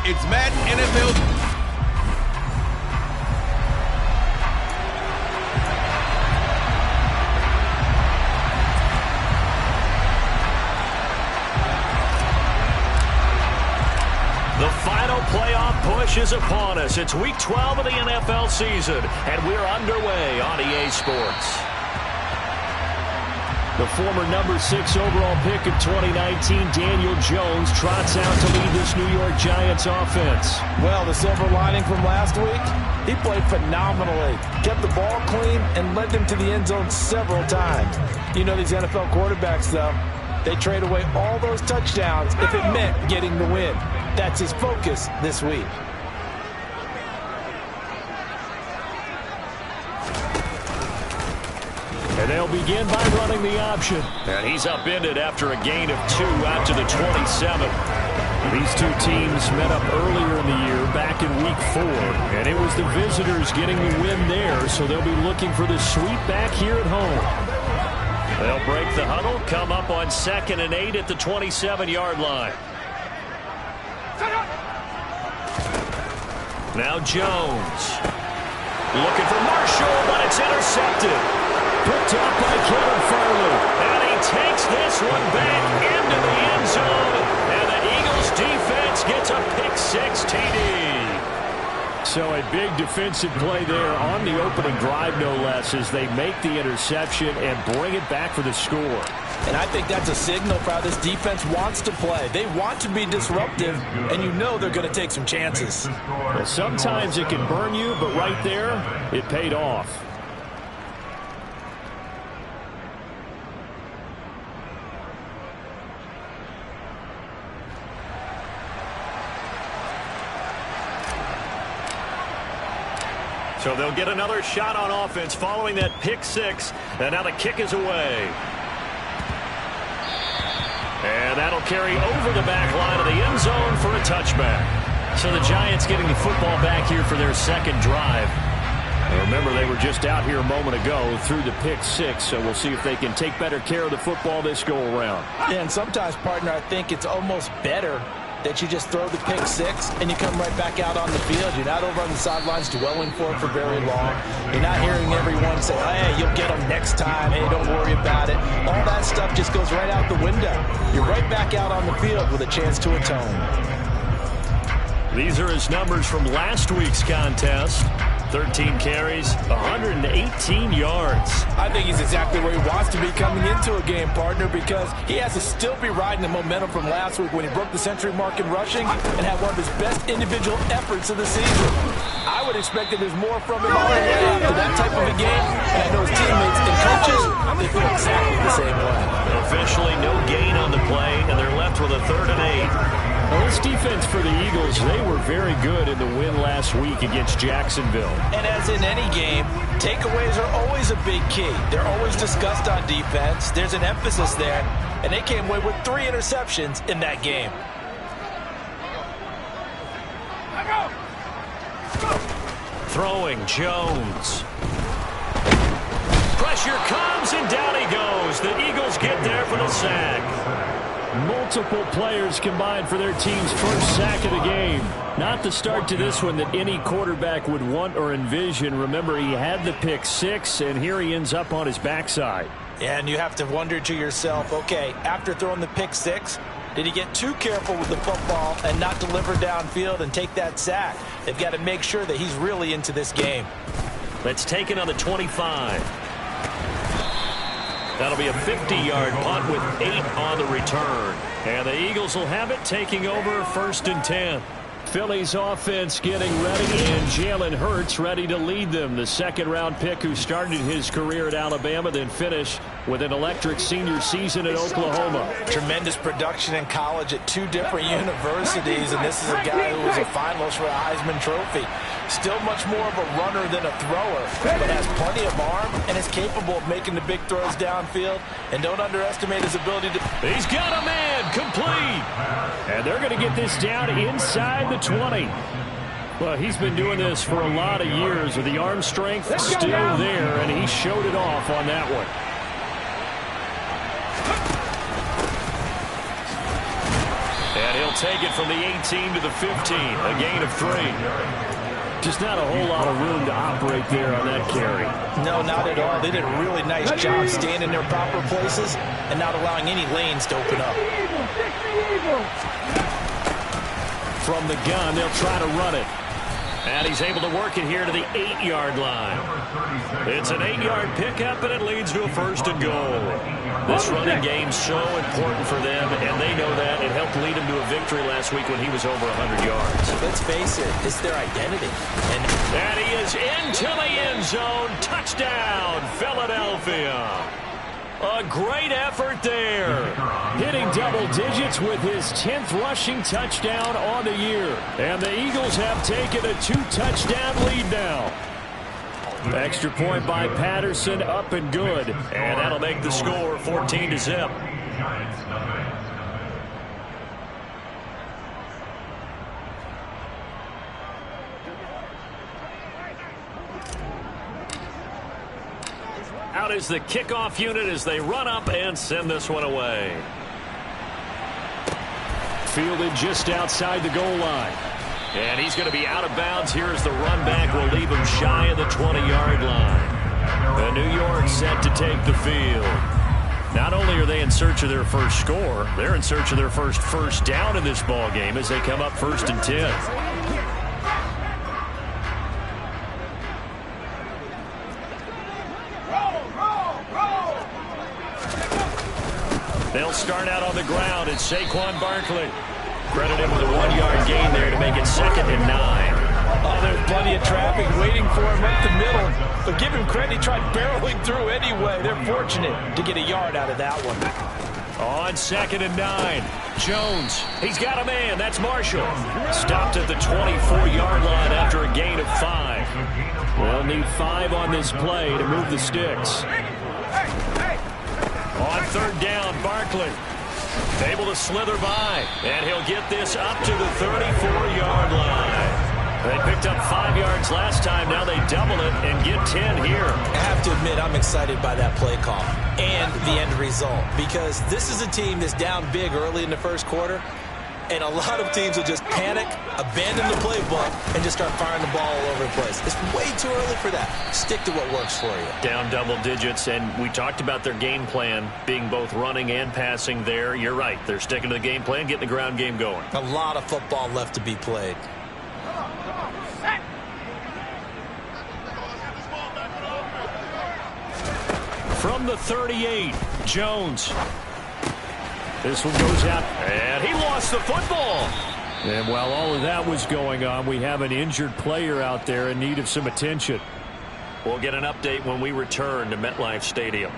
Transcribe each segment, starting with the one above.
It's Madden NFL. The final playoff push is upon us. It's Week 12 of the NFL season, and we're underway on EA Sports. The former number 6 overall pick of 2019, Daniel Jones, trots out to lead this New York Giants offense. Well, the silver lining from last week, he played phenomenally, kept the ball clean, and led them to the end zone several times. You know these NFL quarterbacks, though, they trade away all those touchdowns if it meant getting the win. That's his focus this week. And they'll begin by running the option. And he's upended after a gain of 2 out to the 27. These two teams met up earlier in the year, back in Week 4. And it was the visitors getting the win there, so they'll be looking for the sweep back here at home. They'll break the huddle, come up on 2nd and 8 at the 27-yard line. Now Jones. Looking for Marshall, but it's intercepted. Picked up by Kevin Farley. And he takes this one back into the end zone. And the Eagles defense gets a pick-6 TD. So a big defensive play there on the opening drive, no less, as they make the interception and bring it back for the score. And I think that's a signal for how this defense wants to play. They want to be disruptive, and you know they're going to take some chances. Well, sometimes it can burn you, but right there, it paid off. So they'll get another shot on offense following that pick-6, and now the kick is away. And that'll carry over the back line of the end zone for a touchback. So the Giants getting the football back here for their second drive. And remember, they were just out here a moment ago through the pick-6, so we'll see if they can take better care of the football this go-around. Yeah, and sometimes, partner, I think it's almost better that you just throw the pick-6 and you come right back out on the field. You're not over on the sidelines dwelling for it for very long. You're not hearing everyone say, hey, you'll get them next time. Hey, don't worry about it. All that stuff just goes right out the window. You're right back out on the field with a chance to atone. These are his numbers from last week's contest. 13 carries, 118 yards. I think he's exactly where he wants to be coming into a game, partner, because he has to still be riding the momentum from last week when he broke the century mark in rushing and had one of his best individual efforts of the season. I would expect that there's more from him on the way after that type of a game, and I know his teammates and coaches, they feel exactly the same way. Officially no gain on the play, and they're left with a 3rd and 8. Well, this defense for the Eagles, they were very good in the win last week against Jacksonville. And as in any game, takeaways are always a big key. They're always discussed on defense. There's an emphasis there, and they came away with 3 interceptions in that game. Throwing Jones. Pressure comes, and down he goes. The Eagles get there for the sack. Multiple players combined for their team's first sack of the game. Not the start to this one that any quarterback would want or envision. Remember, he had the pick-6, and here he ends up on his backside. Yeah, and you have to wonder to yourself, okay, after throwing the pick-6, did he get too careful with the football and not deliver downfield and take that sack? They've got to make sure that he's really into this game. Let's take it on the 25. That'll be a 50-yard punt with 8 on the return. And the Eagles will have it, taking over 1st and 10. Philly's offense getting ready, and Jalen Hurts ready to lead them. The 2nd-round pick who started his career at Alabama, then finished with an electric senior season at Oklahoma. Tremendous production in college at 2 different universities, and this is a guy who was a finalist for a Heisman Trophy. Still much more of a runner than a thrower, but has plenty of arm and is capable of making the big throws downfield. And don't underestimate his ability to... He's got a man, complete. And they're going to get this down inside the 20. Well, he's been doing this for a lot of years with the arm strength still there, and he showed it off on that one. And he'll He'll take it from the 18 to the 15, a gain of 3. Just not a whole lot of room to operate there on that carry. No, not at all. They did a really nice job staying in their proper places and not allowing any lanes to open up. From the gun, they'll try to run it. And he's able to work it here to the 8-yard line. It's an 8-yard pickup, and it leads to a 1st and goal. This running game's so important for them, and they know that. It helped lead him to a victory last week when he was over 100 yards. Let's face it, it's their identity. And he is into the end zone. Touchdown, Philadelphia. A great effort there. Hitting double digits with his 10th rushing touchdown on the year. And the Eagles have taken a 2-touchdown lead now. Extra point by Patterson, up and good. And that'll make the score 14-0. Out is the kickoff unit as they run up and send this one away. Fielded just outside the goal line. And he's going to be out of bounds here as the run back will leave him shy of the 20-yard line. The New York set to take the field. Not only are they in search of their first score, they're in search of their first down in this ball game as they come up 1st and 10. They'll start out on the ground. It's Saquon Barkley. Credit him with a 1-yard gain there to make it 2nd and 9. Oh, there's plenty of traffic waiting for him up the middle. But give him credit, he tried barreling through anyway. They're fortunate to get a yard out of that one. On 2nd and 9. Jones. He's got a man. That's Marshall. Stopped at the 24-yard line after a gain of 5. They'll need 5 on this play to move the sticks. On 3rd down, Barkley able to slither by, and he'll get this up to the 34-yard line. They picked up 5 yards last time. Now they double it and get 10 here. I have to admit, I'm excited by that play call and the end result, because this is a team that's down big early in the first quarter, and a lot of teams will just panic, abandon the playbook, and just start firing the ball all over the place. It's way too early for that. Stick to what works for you. Down double digits, and we talked about their game plan being both running and passing there. You're right. They're sticking to the game plan, getting the ground game going. A lot of football left to be played. From the 38, Jones. This one goes out, and he lost the football. And while all of that was going on, we have an injured player out there in need of some attention. We'll get an update when we return to MetLife Stadium.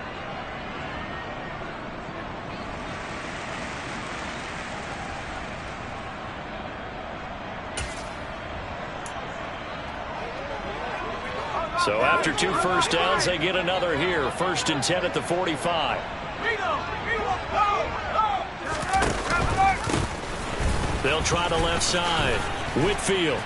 So after 2 first downs, they get another here. 1st and 10 at the 45. They'll try the left side. Whitfield.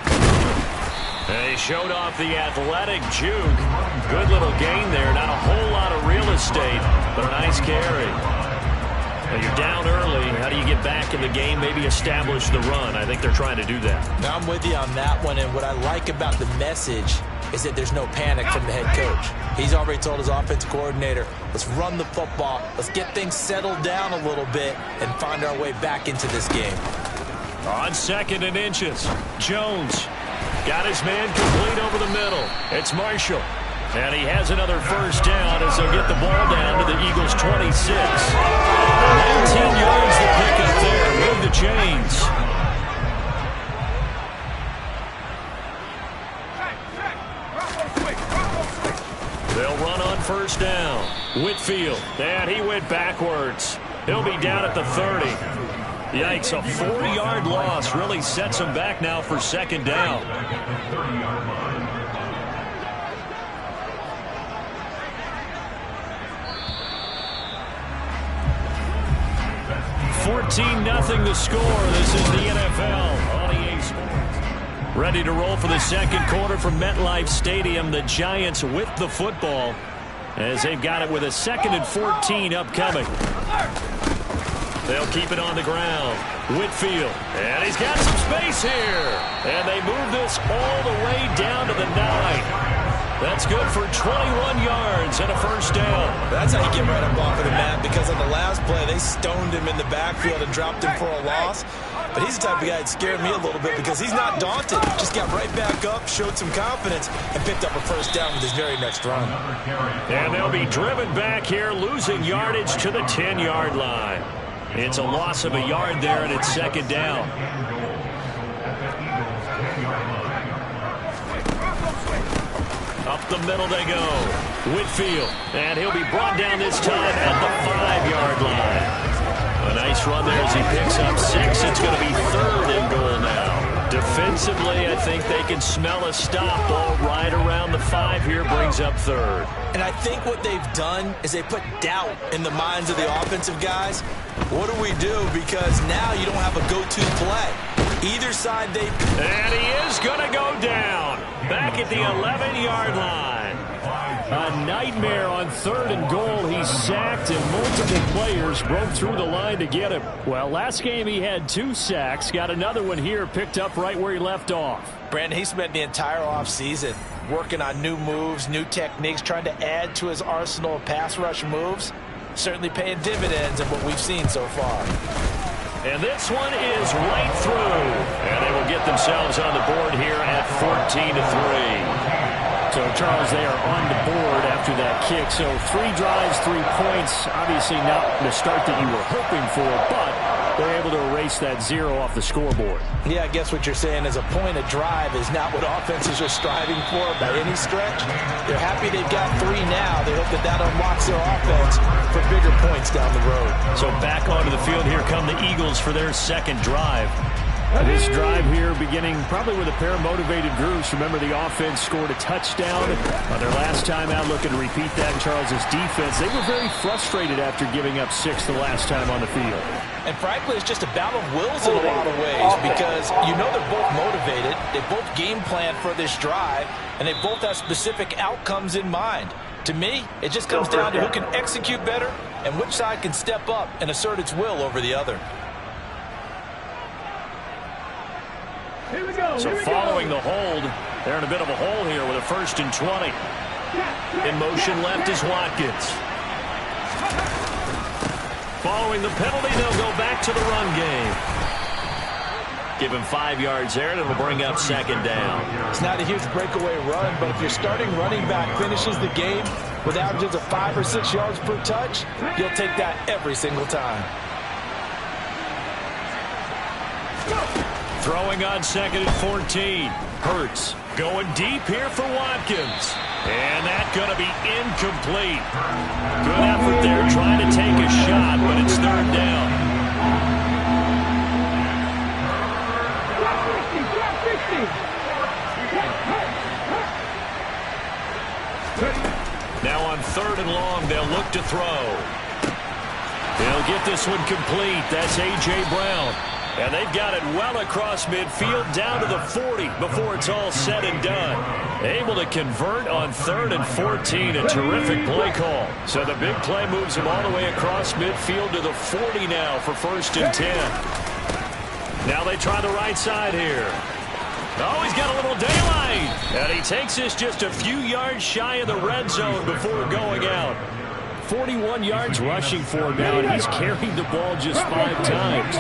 And he showed off the athletic juke. Good little gain there. Not a whole lot of real estate, but a nice carry. Now you're down early. How do you get back in the game? Maybe establish the run. I think they're trying to do that. Now I'm with you on that one, and what I like about the message is that there's no panic from the head coach. He's already told his offensive coordinator, let's run the football, let's get things settled down a little bit and find our way back into this game. On 2nd and inches, Jones got his man complete over the middle. It's Marshall. And he has another first down as they'll get the ball down to the Eagles' 26. 19 yards to pick up there. Move the chains. They'll run on first down. Whitfield, and he went backwards. He'll be down at the 30. Yikes, a 4-yard loss really sets him back now for 2nd down. $14-0 the score. This is the NFL on EA Sports. Ready to roll for the 2nd quarter from MetLife Stadium. The Giants with the football as they've got it with a 2nd and 14 upcoming. They'll keep it on the ground. Whitfield, and he's got some space here. And they move this all the way down to the 9. That's good for 21 yards and a first down. That's how you get right up off of the mat, because on the last play, they stoned him in the backfield and dropped him for a loss. But he's the type of guy that scared me a little bit because he's not daunted. Just got right back up, showed some confidence, and picked up a first down with his very next run. And they'll be driven back here, losing yardage to the 10-yard line. It's a loss of a yard there, and it's second down. Up the middle they go. Whitfield, and he'll be brought down this time at the 5-yard line. A nice run there as he picks up 6. It's going to be third and goal now. Defensively, I think they can smell a stop ball right around the 5 here, brings up third. And I think what they've done is they put doubt in the minds of the offensive guys. What do we do? Because now you don't have a go-to play. Either side they... And he is going to go down. Back at the 11-yard line. A nightmare on third and goal. He's sacked, and multiple players broke through the line to get him. Well, last game he had 2 sacks. Got another one here, picked up right where he left off. Brandon, he spent the entire offseason working on new moves, new techniques, trying to add to his arsenal of pass rush moves. Certainly paying dividends in what we've seen so far. And this one is right through. And they will get themselves on the board here at 14-3. So, Charles, they are on the board after that kick. So 3 drives, 3 points. Obviously not the start that you were hoping for, but they're able to erase that 0 off the scoreboard. Yeah, I guess what you're saying is a point of drive is not what offenses are striving for by any stretch. They're happy they've got 3 now. They hope that that unlocks their offense for bigger points down the road. So back onto the field, here come the Eagles for their second drive. This drive here beginning probably with a pair of motivated groups. Remember, the offense scored a touchdown on their last time out, looking to repeat that in Charles's defense. They were very frustrated after giving up 6 the last time on the field. And frankly, it's just a battle of wills in a lot of ways, because you know they're both motivated. They both game plan for this drive, and they both have specific outcomes in mind. To me, it just comes down to who can execute better and which side can step up and assert its will over the other. So following the hold, they're in a bit of a hole here with a 1st and 20. In motion left is Watkins. Following the penalty, they'll go back to the run game. Give him 5 yards there, and it'll bring up second down. It's not a huge breakaway run, but if your starting running back finishes the game with averages of 5 or 6 yards per touch, you'll take that every single time. Throwing on 2nd and 14. Hurts going deep here for Watkins. And that's going to be incomplete. Good effort there trying to take a shot, but it's third down. Now on 3rd and long, they'll look to throw. They'll get this one complete. That's A.J. Brown. And they've got it well across midfield down to the 40 before it's all said and done. Able to convert on 3rd and 14. A terrific play call. So the big play moves them all the way across midfield to the 40 now for 1st and 10. Now they try the right side here. Oh, he's got a little daylight. And he takes this just a few yards shy of the red zone before going out. 41 yards rushing for him now, and he's carried the ball just 5 times.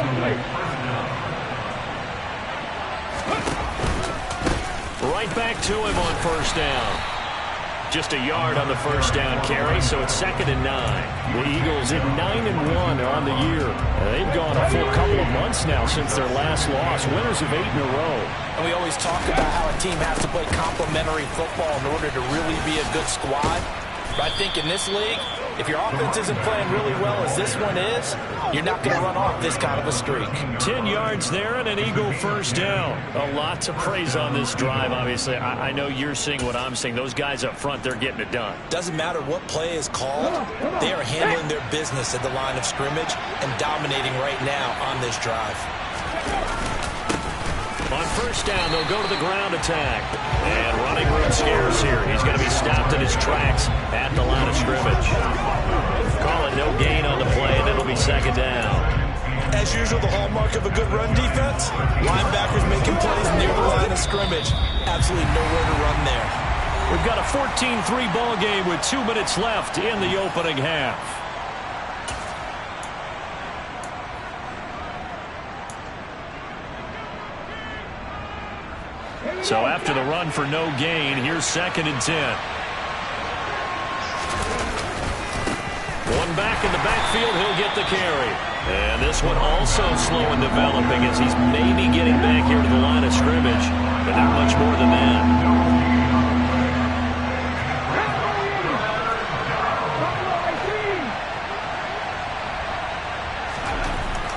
Right back to him on 1st down. Just a yard on the 1st down carry, so it's 2nd and 9. The Eagles at 9-1 on the year. They've gone a full couple of months now since their last loss. Winners of 8 in a row. And we always talk about how a team has to play complementary football in order to really be a good squad. But I think in this league, if your offense isn't playing really well as this one is, you're not going to run off this kind of a streak. 10 yards there and an Eagle 1st down. A lot to praise on this drive, obviously. I know you're seeing what I'm seeing. Those guys up front, they're getting it done. Doesn't matter what play is called. They are handling their business at the line of scrimmage and dominating right now on this drive. On 1st down, they'll go to the ground attack. And running room scarce here. He's going to be stopped in his tracks at the line of scrimmage. Call it no gain on the play, and it'll be 2nd down. As usual, the hallmark of a good run defense, linebackers making plays near the line of scrimmage. Absolutely nowhere to run there. We've got a 14-3 ball game with 2 minutes left in the opening half. So after the run for no gain, here's 2nd and 10. One back in the backfield, he'll get the carry. And this one also slow in developing as he's maybe getting back here to the line of scrimmage, but not much more than that.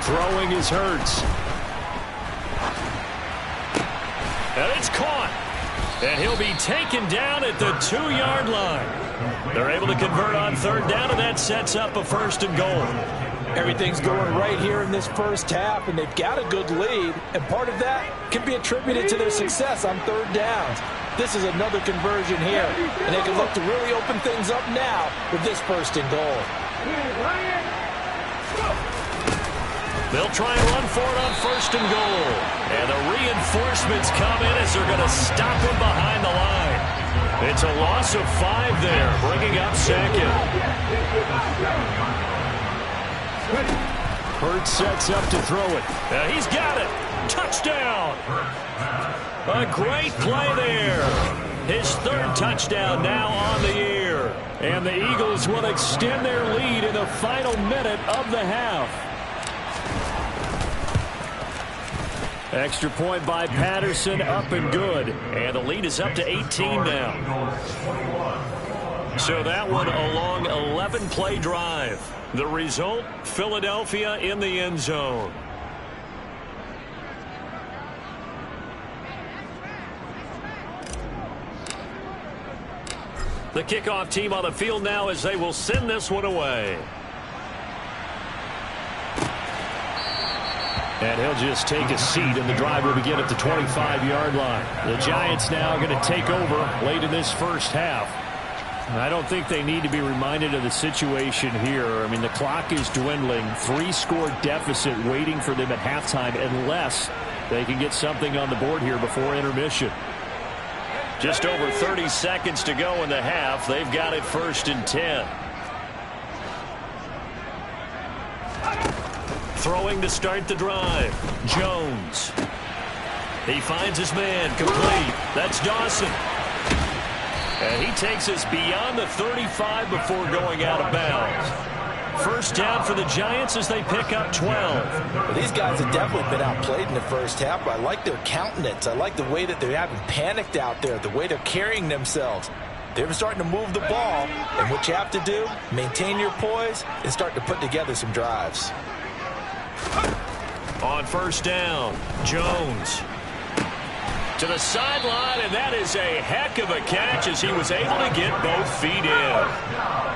Throwing is Hurts. And it's caught. And he'll be taken down at the 2-yard line. They're able to convert on 3rd down, and that sets up a 1st and goal. Everything's going right here in this first half, and they've got a good lead, and part of that can be attributed to their success on 3rd downs. This is another conversion here, and they can look to really open things up now with this 1st and goal. They'll try and run for it on 1st and goal. And the reinforcements come in as they're going to stop him behind the line. It's a loss of 5 there, bringing up 2nd. Hurts sets up to throw it. He's got it. Touchdown. A great play there. His 3rd touchdown now on the year. And the Eagles will extend their lead in the final minute of the half. Extra point by Patterson, up and good. And the lead is up to 18 now. So that one a long 11-play drive. The result, Philadelphia in the end zone. The kickoff team on the field now as they will send this one away. And he'll just take a seat, and the drive will begin at the 25-yard line. The Giants now going to take over late in this first half. I don't think they need to be reminded of the situation here. I mean, the clock is dwindling. 3-score deficit waiting for them at halftime unless they can get something on the board here before intermission. Just over 30 seconds to go in the half. They've got it 1st and 10. Throwing to start the drive. Jones. He finds his man. Complete. That's Dawson. And he takes us beyond the 35 before going out of bounds. 1st down for the Giants as they pick up 12. Well, these guys have definitely been outplayed in the first half, but I like their countenance. I like the way that they haven't panicked out there, the way they're carrying themselves. They're starting to move the ball, and what you have to do, maintain your poise and start to put together some drives. On 1st down, Jones to the sideline, and that is a heck of a catch as he was able to get both feet in.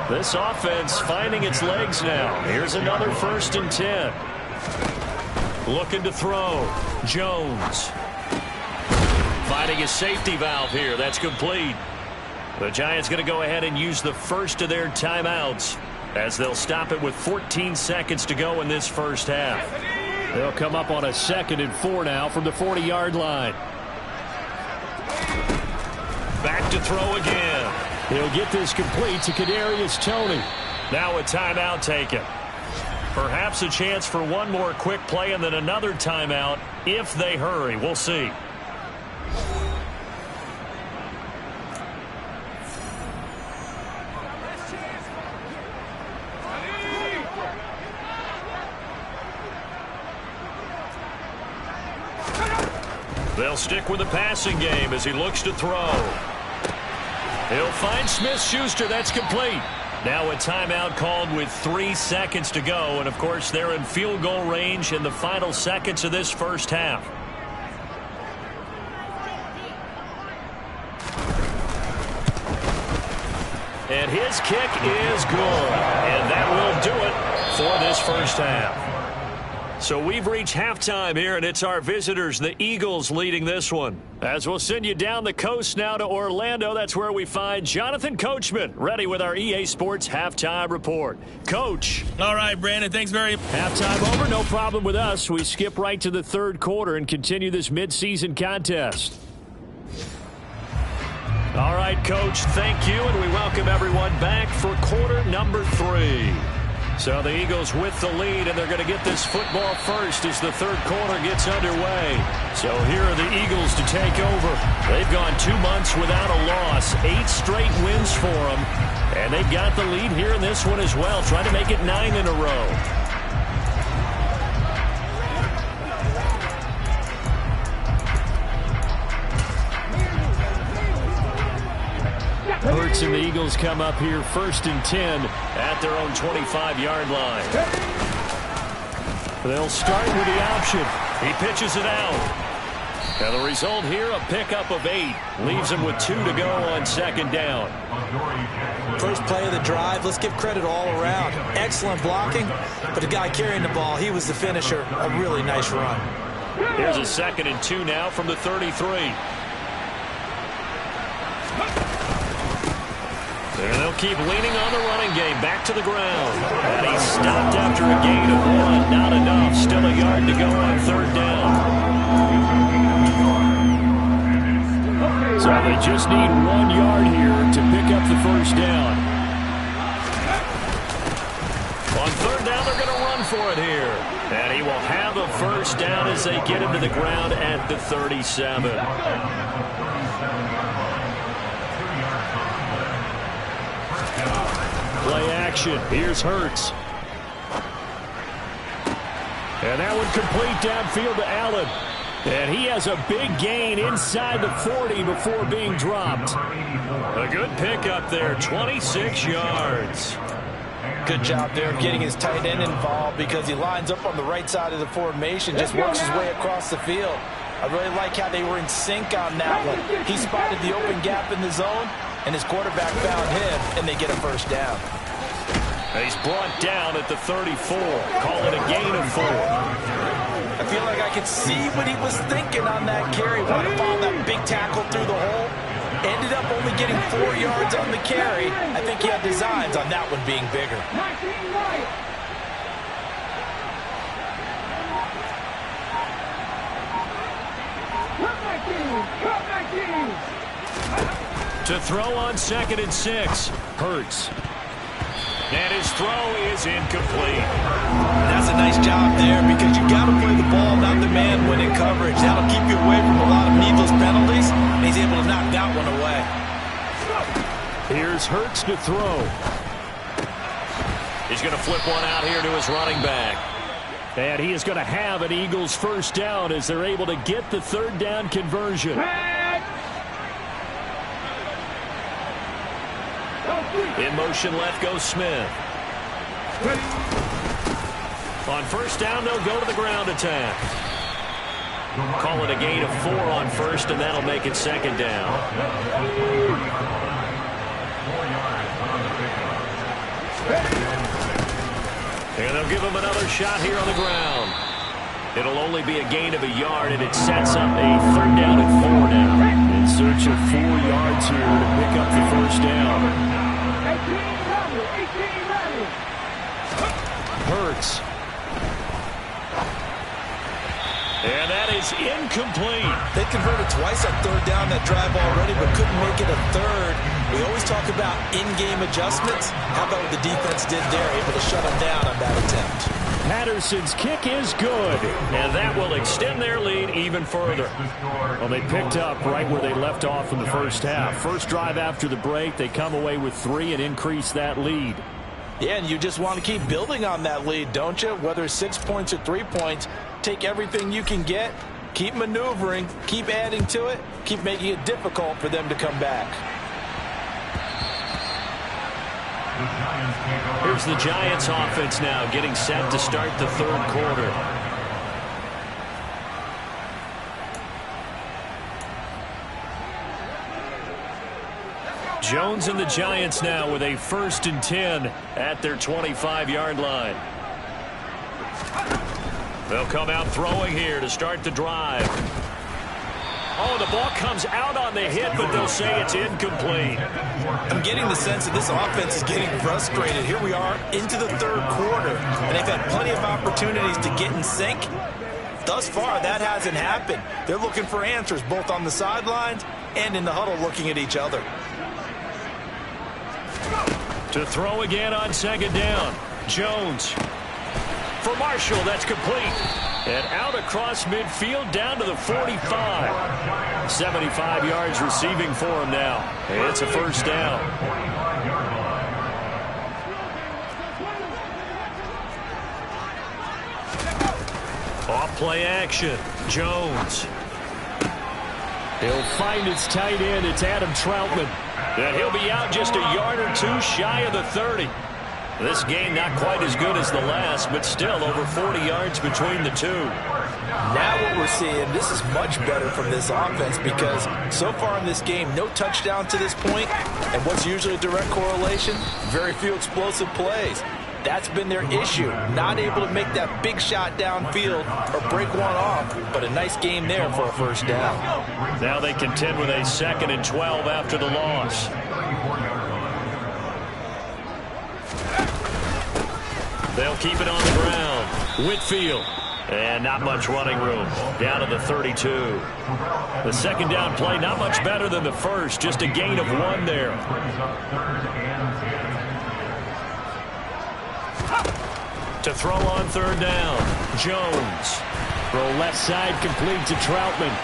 This offense finding its legs now. Here's another 1st and 10. Looking to throw. Jones finding his safety valve here. That's complete. The Giants going to go ahead and use the first of their timeouts as they'll stop it with 14 seconds to go in this first half. They'll come up on a 2nd and 4 now from the 40-yard line. Back to throw again. He'll get this complete to Kadarius Toney. Now a timeout taken. Perhaps a chance for one more quick play and then another timeout if they hurry. We'll see. They'll stick with the passing game as he looks to throw. He'll find Smith-Schuster. That's complete. Now a timeout called with 3 seconds to go. And, of course, they're in field goal range in the final seconds of this first half. And his kick is good. And that will do it for this first half. So we've reached halftime here, and it's our visitors, the Eagles, leading this one. As we'll send you down the coast now to Orlando, that's where we find Jonathan Coachman, ready with our EA Sports Halftime Report. Coach. All right, Brandon, thanks very much. Halftime over, no problem with us. We skip right to the third quarter and continue this midseason contest. All right, Coach, thank you, and we welcome everyone back for quarter number 3. So the Eagles with the lead, and they're going to get this football first as the third quarter gets underway. So here are the Eagles to take over. They've gone 2 months without a loss, 8 straight wins for them, and they've got the lead here in this one as well, trying to make it 9 in a row. Hurts and the Eagles come up here 1st and 10 at their own 25-yard line. They'll start with the option. He pitches it out. And the result here, a pickup of 8. Leaves him with 2 to go on 2nd down. First play of the drive, let's give credit all around. Excellent blocking, but the guy carrying the ball, he was the finisher. A really nice run. Here's a 2nd and 2 now from the 33. And they'll keep leaning on the running game. Back to the ground. And he's stopped after a gain of 1. Not enough. Still a yard to go on 3rd down. So they just need 1 yard here to pick up the 1st down. On 3rd down, they're going to run for it here. And he will have a 1st down as they get him to the ground at the 37. Play action. Here's Hurts. And that one complete downfield to Allen. And he has a big gain inside the 40 before being dropped. A good pickup there, 26 yards. Good job there getting his tight end involved because he lines up on the right side of the formation, just works his way across the field. I really like how they were in sync on that one. He spotted the open gap in the zone, and his quarterback found him, and they get a 1st down. He's brought down at the 34. Call it a gain of 4. I feel like I could see what he was thinking on that carry. Wanted to follow that big tackle through the hole. Ended up only getting 4 yards on the carry. I think he had designs on that one being bigger. To throw on 2nd and 6. Hurts. And his throw is incomplete. That's a nice job there because you got to play the ball, not the man when in coverage. That'll keep you away from a lot of needless penalties, and he's able to knock that one away. Here's Hurts to throw. He's going to flip one out here to his running back. And he is going to have an Eagles 1st down as they're able to get the 3rd down conversion. In motion left goes Smith. On 1st down, they'll go to the ground attack. Call it a gain of 4 on 1st, and that'll make it 2nd down. And they'll give him another shot here on the ground. It'll only be a gain of a yard, and it sets up a 3rd down and 4 now. In search of 4 yards here to pick up the 1st down. Hurts. And that is incomplete. They converted twice on 3rd down that drive already, but couldn't make it a 3rd. We always talk about in-game adjustments. How about what the defense did there, able to shut them down on that attempt. Patterson's kick is good. And that will extend their lead even further. Well, they picked up right where they left off in the 1st half. First drive after the break, they come away with 3 and increase that lead. Yeah, and you just want to keep building on that lead, don't you? Whether it's 6 points or 3 points, take everything you can get, keep maneuvering, keep adding to it, keep making it difficult for them to come back. Here's the Giants offense now getting set to start the 3rd quarter. Jones and the Giants now with a 1st and 10 at their 25-yard line. They'll come out throwing here to start the drive. Oh, the ball comes out on the hit, but they'll say it's incomplete. I'm getting the sense that this offense is getting frustrated. Here we are into the third quarter, and they've had plenty of opportunities to get in sync. Thus far, that hasn't happened. They're looking for answers both on the sidelines and in the huddle looking at each other. To throw again on second down. Jones. For Marshall, that's complete. And out across midfield down to the 45. 75 yards receiving for him now. It's a first down. Off play action. Jones. He'll find his tight end. It's Adam Troutman. And he'll be out just a yard or two shy of the 30. This game not quite as good as the last, but still over 40 yards between the two. Now what we're seeing, this is much better from this offense because so far in this game, no touchdown to this point, and what's usually a direct correlation? Very few explosive plays. That's been their issue, not able to make that big shot downfield or break one off, but a nice game there for a first down. Now they contend with a 2nd and 12 after the loss. They'll keep it on the ground. Whitfield. And not much running room. Down to the 32. The second down play, not much better than the first. Just a gain of 1 there. To throw on third down. Jones. Throw left side complete to Troutman.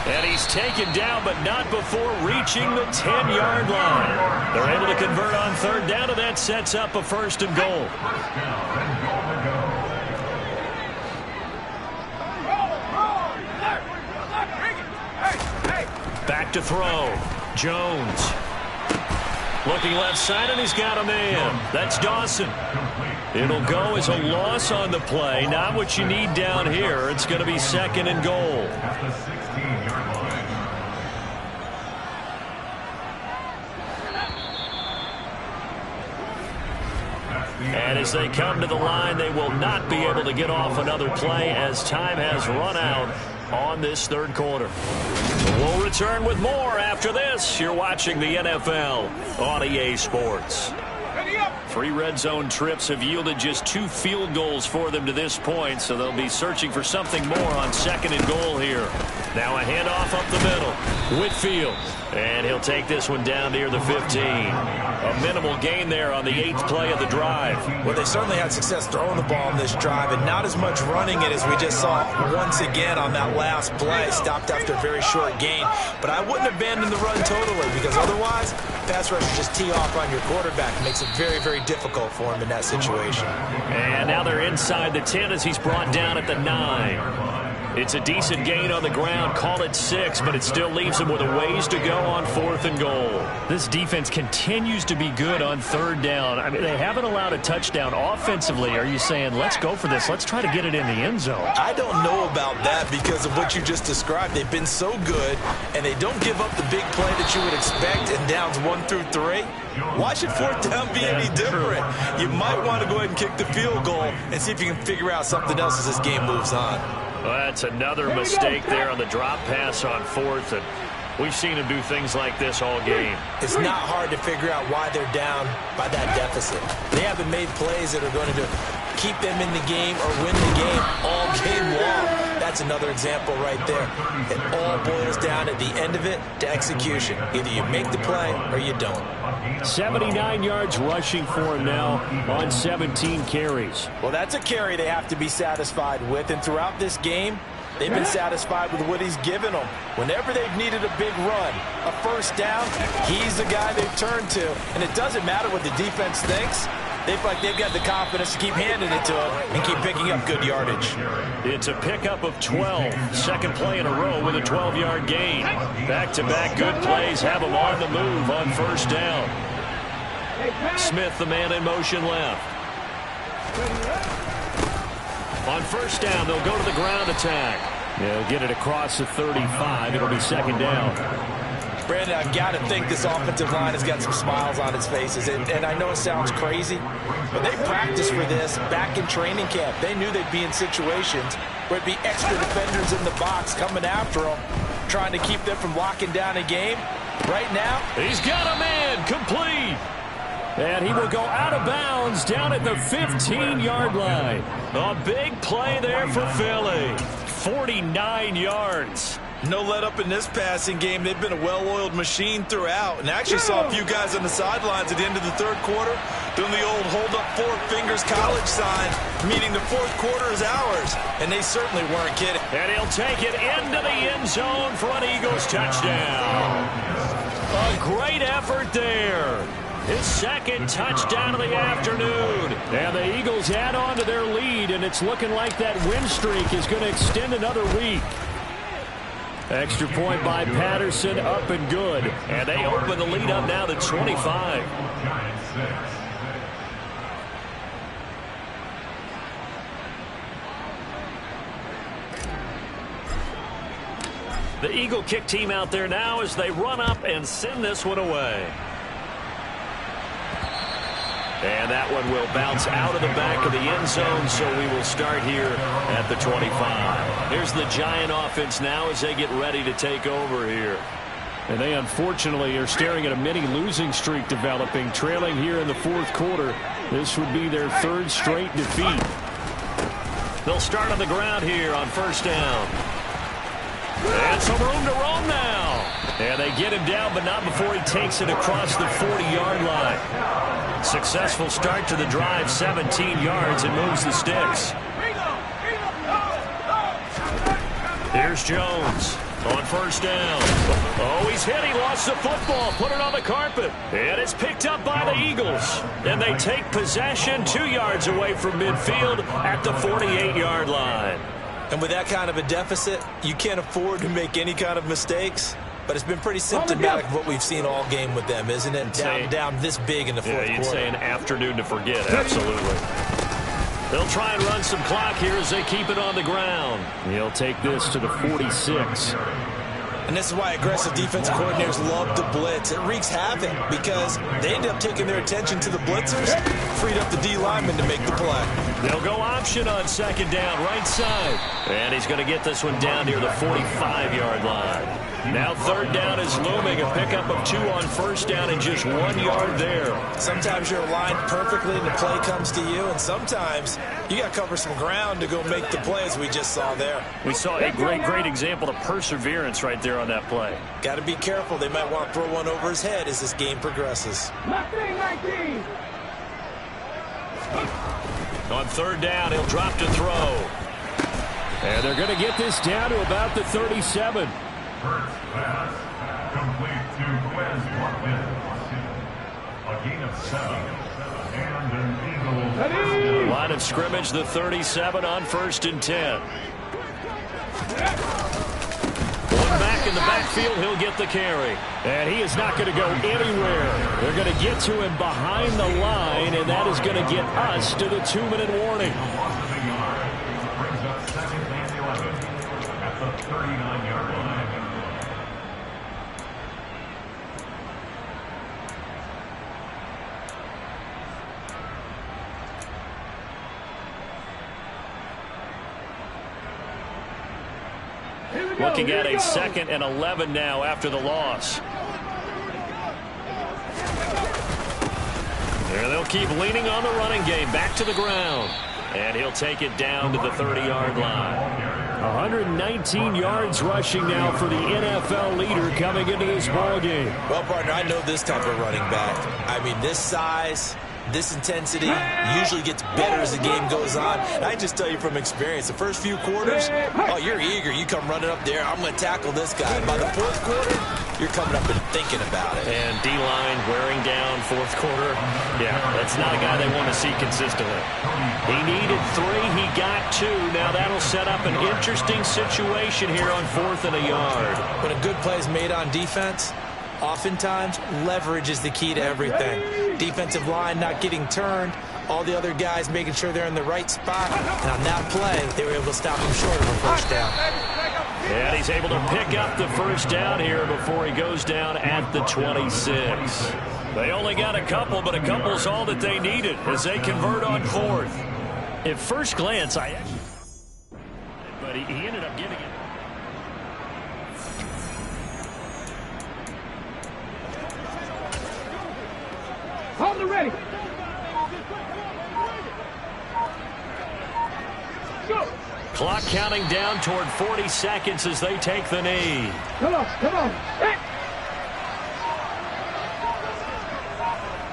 And he's taken down, but not before reaching the 10-yard line. They're able to convert on third down, and that sets up a 1st and goal. Back to throw. Jones. Looking left side, and he's got a man. That's Dawson. It'll go as a loss on the play. Not what you need down here. It's going to be 2nd and goal. And as they come to the line, they will not be able to get off another play as time has run out on this third quarter. We'll return with more after this. You're watching the NFL on EA Sports. 3 red zone trips have yielded just 2 field goals for them to this point, so they'll be searching for something more on 2nd and goal here. Now a handoff up the middle. Whitfield. And he'll take this one down near the 15. A minimal gain there on the 8th play of the drive. Well, they certainly had success throwing the ball in this drive and not as much running it as we just saw once again on that last play. Stopped after a very short gain. But I wouldn't abandon the run totally because otherwise, pass rushers just tee off on your quarterback. It makes it very, very difficult for him in that situation. And now they're inside the 10 as he's brought down at the 9. It's a decent gain on the ground. Call it 6, but it still leaves them with a ways to go on 4th and goal. This defense continues to be good on third down. I mean, they haven't allowed a touchdown offensively. Are you saying, let's go for this? Let's try to get it in the end zone. I don't know about that because of what you just described. They've been so good, and they don't give up the big play that you would expect in downs 1 through 3. Why should 4th down be any different? You might want to go ahead and kick the field goal and see if you can figure out something else as this game moves on. Well, that's another mistake there on the drop pass on 4th, and we've seen him do things like this all game. It's not hard to figure out why they're down by that deficit. They haven't made plays that are going to keep them in the game or win the game all game long. That's another example right there. It all boils down at the end of it to execution. Either you make the play or you don't. 79 yards rushing for him now on 17 carries. Well, that's a carry they have to be satisfied with, and throughout this game, they've been satisfied with what he's given them. Whenever they've needed a big run, a first down, he's the guy they've turned to. And it doesn't matter what the defense thinks. They've got the confidence to keep handing it to him and keep picking up good yardage. It's a pickup of 12. 2nd play in a row with a 12-yard gain. Back-to-back good plays have him on the move on first down. Smith, the man in motion left. On first down, they'll go to the ground attack. They'll get it across the 35. It'll be 2nd down. Brandon, I've got to think this offensive line has got some smiles on its faces. And I know it sounds crazy, but they practiced for this back in training camp. They knew they'd be in situations where it'd be extra defenders in the box coming after them, trying to keep them from locking down a game. Right now, he's got a man complete. And he will go out of bounds down at the 15-yard line. A big play there for Philly. 49 yards. No let up in this passing game. They've been a well-oiled machine throughout. And I actually saw a few guys on the sidelines at the end of the third quarter doing the old hold up four fingers college sign, meaning the fourth quarter is ours. And they certainly weren't kidding. And he'll take it into the end zone for an Eagles touchdown. A great effort there. His second touchdown of the afternoon. And the Eagles add on to their lead, and it's looking like that win streak is going to extend another week. Extra point by Patterson, up and good. And they open the lead up now to 25. The Eagle kick team out there now as they run up and send this one away. And that one will bounce out of the back of the end zone, so we will start here at the 25. Here's the Giant offense now as they get ready to take over here. And they unfortunately are staring at a mini losing streak developing, trailing here in the fourth quarter. This would be their third straight defeat. They'll start on the ground here on first down. And some room to roam now. And they get him down, but not before he takes it across the 40-yard line. Successful start to the drive, 17 yards, and moves the sticks. Here's Jones on first down. Oh, he's hit. He lost the football. Put it on the carpet. And it's picked up by the Eagles. And they take possession 2 yards away from midfield at the 48-yard line. And with that kind of a deficit, you can't afford to make any kind of mistakes. But it's been pretty symptomatic of what we've seen all game with them, isn't it? Down this big in the fourth quarter. You'd say an afternoon to forget, absolutely. They'll try and run some clock here as they keep it on the ground. He'll take this to the 46. And this is why aggressive defensive coordinators love to blitz. It wreaks havoc because they end up taking their attention to the blitzers, freed up the D lineman to make the play. They'll go option on second down, right side. And he's going to get this one down near the 45-yard line. Now third down is looming, a pickup of 2 on first down and just 1 yard there. Sometimes you're aligned perfectly and the play comes to you, and sometimes you got to cover some ground to go make the play, as we just saw there. We saw a great example of perseverance right there on that play. Got to be careful. They might want to throw one over his head as this game progresses. 19. On third down, he'll drop to throw. And they're going to get this down to about the 37. First pass, complete to Wes Watkins. A gain of 7. And an Eagle. Line of scrimmage, the 37 on first and 10. One back in the backfield, he'll get the carry. And he is not going to go anywhere. They're going to get to him behind the line, and that is going to get us to the 2-minute warning. Brings up second and 11 at the 39-yard line. Looking at a second and 11 now after the loss. And they'll keep leaning on the running game. Back to the ground. And he'll take it down to the 30-yard line. 119 yards rushing now for the NFL leader coming into this ball game. Well, partner, I know this type of running back. I mean, this size, this intensity usually gets better as the game goes on. And I just tell you from experience, the first few quarters, oh, you're eager. You come running up there, I'm going to tackle this guy. By the fourth quarter, you're coming up and thinking about it. And D-line wearing down fourth quarter. Yeah, that's not a guy they want to see consistently. He needed 3. He got 2. Now that'll set up an interesting situation here on 4th and a yard. When a good play is made on defense, oftentimes leverage is the key to everything. Defensive line not getting turned, all the other guys making sure they're in the right spot. And on that play, they were able to stop him short of a first down. And he's able to pick up the first down here before he goes down at the 26. They only got a couple, but a couple's all that they needed as they convert on fourth. At first glance, but he ended up giving it. Hold it ready. Go. Clock counting down toward 40 seconds as they take the knee. Come on, come on. Hey.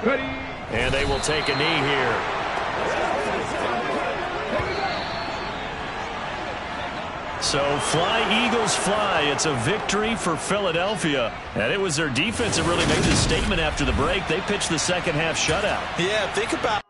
Ready. And they will take a knee here. So fly, Eagles, fly. It's a victory for Philadelphia. And it was their defense that really made the statement after the break. They pitched the second half shutout. Yeah, think about